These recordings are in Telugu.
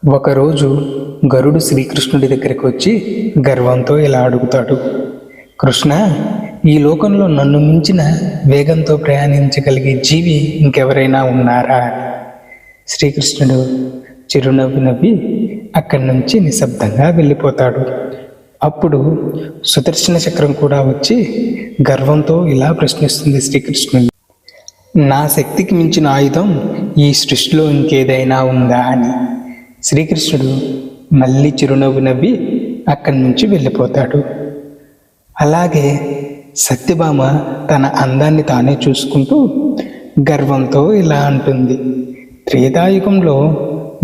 ఒకరోజు గరుడు శ్రీకృష్ణుడి దగ్గరికి వచ్చి గర్వంతో ఇలా అడుగుతాడు. కృష్ణ, ఈ లోకంలో నన్ను మించిన వేగంతో ప్రయాణించగలిగే జీవి ఇంకెవరైనా ఉన్నారా అని. శ్రీకృష్ణుడు చిరునవ్వు నవ్వి అక్కడి నుంచి నిశ్శబ్దంగా వెళ్ళిపోతాడు. అప్పుడు సుదర్శన చక్రం కూడా వచ్చి గర్వంతో ఇలా ప్రశ్నిస్తుంది శ్రీకృష్ణుడు, నా శక్తికి మించిన ఆయుధం ఈ సృష్టిలో ఇంకేదైనా ఉందా అని. శ్రీకృష్ణుడు మళ్ళీ చిరునవ్వు నవ్వి అక్కడి నుంచి వెళ్ళిపోతాడు. అలాగే సత్యభామ తన అందాన్ని తానే చూసుకుంటూ గర్వంతో ఇలా అంటుంది, త్రేతాయుగంలో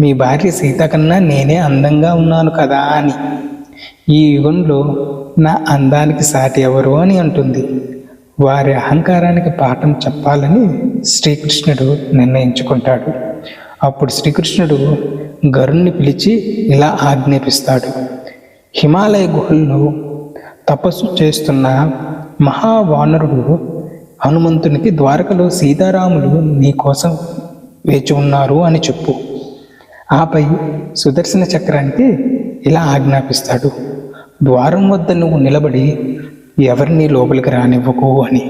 మీ భార్య సీత కన్నా నేనే అందంగా ఉన్నాను కదా అని. ఈ యుగంలో నా అందానికి సాటి ఎవరు అని అంటుంది. వారి అహంకారానికి పాఠం చెప్పాలని శ్రీకృష్ణుడు నిర్ణయించుకుంటాడు. అప్పుడు శ్రీకృష్ణుడు గరుణ్ణి పిలిచి ఇలా ఆజ్ఞాపిస్తాడు, హిమాలయ గుహల్లో తపస్సు చేస్తున్న మహావానరుడు హనుమంతునికి ద్వారకలో సీతారాములు నీ కోసం వేచి ఉన్నారు అని చెప్పు. ఆపై సుదర్శన చక్రానికి ఇలా ఆజ్ఞాపిస్తాడు, ద్వారం వద్ద నువ్వు నిలబడి ఎవరిని లోపలికి రానివ్వకు అని.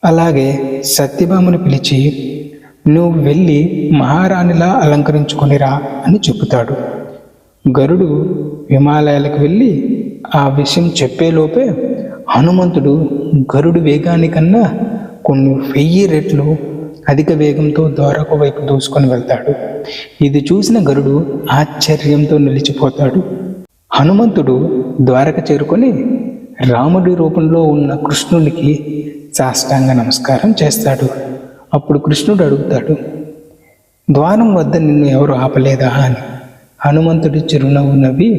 అలాగే సత్యభామను పిలిచి నువ్వు వెళ్ళి మహారాణిలా అలంకరించుకొనిరా అని చెబుతాడు. గరుడు హిమాలయాలకు వెళ్ళి ఆ విషయం చెప్పేలోపే హనుమంతుడు గరుడు వేగానికన్నా కొన్ని 1000 రెట్లు అధిక వేగంతో ద్వారక వైపు దూసుకొని వెళ్తాడు. ఇది చూసిన గరుడు ఆశ్చర్యంతో నిలిచిపోతాడు. హనుమంతుడు ద్వారక చేరుకొని రాముడి రూపంలో ఉన్న కృష్ణునికి సాష్టాంగ నమస్కారం చేస్తాడు. అప్పుడు కృష్ణుడు అడుగుతాడు, ద్వారం వద్ద నిన్ను ఎవరు ఆపలేదా అని. హనుమంతుడు చిరునవ్వు నవ్వి,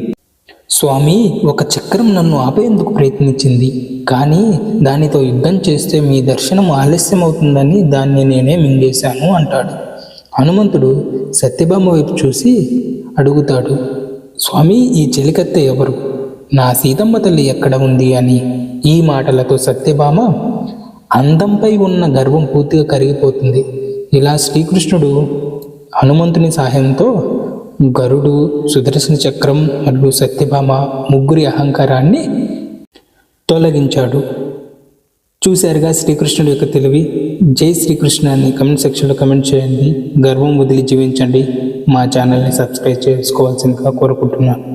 స్వామి, ఒక చక్రం నన్ను ఆపేందుకు ప్రయత్నించింది, కానీ దానితో యుద్ధం చేస్తే మీ దర్శనం ఆలస్యం అవుతుందని దాన్ని నేనే మింగేశాను అంటాడు. హనుమంతుడు సత్యభామ వైపు చూసి అడుగుతాడు, స్వామి, ఈ చెలికత్తె ఎవరు? నా సీతమ్మ తల్లి ఎక్కడ ఉంది అని. ఈ మాటలతో సత్యభామ అందంపై ఉన్న గర్వం పూర్తిగా కరిగిపోతుంది. ఇలా శ్రీకృష్ణుడు హనుమంతుని సహాయంతో గరుడు, సుదర్శన చక్రం మరియు సత్యభామ ముగ్గురి అహంకారాన్ని తొలగించాడు. చూశారుగా శ్రీకృష్ణుడి యొక్క తెలివి. జై శ్రీకృష్ణ అని కమెంట్ సెక్షన్లో కమెంట్ చేయండి. గర్వం వదిలి జీవించండి. మా ఛానల్ని సబ్స్క్రైబ్ చేసుకోవాల్సిందిగా కోరుకుంటున్నాను.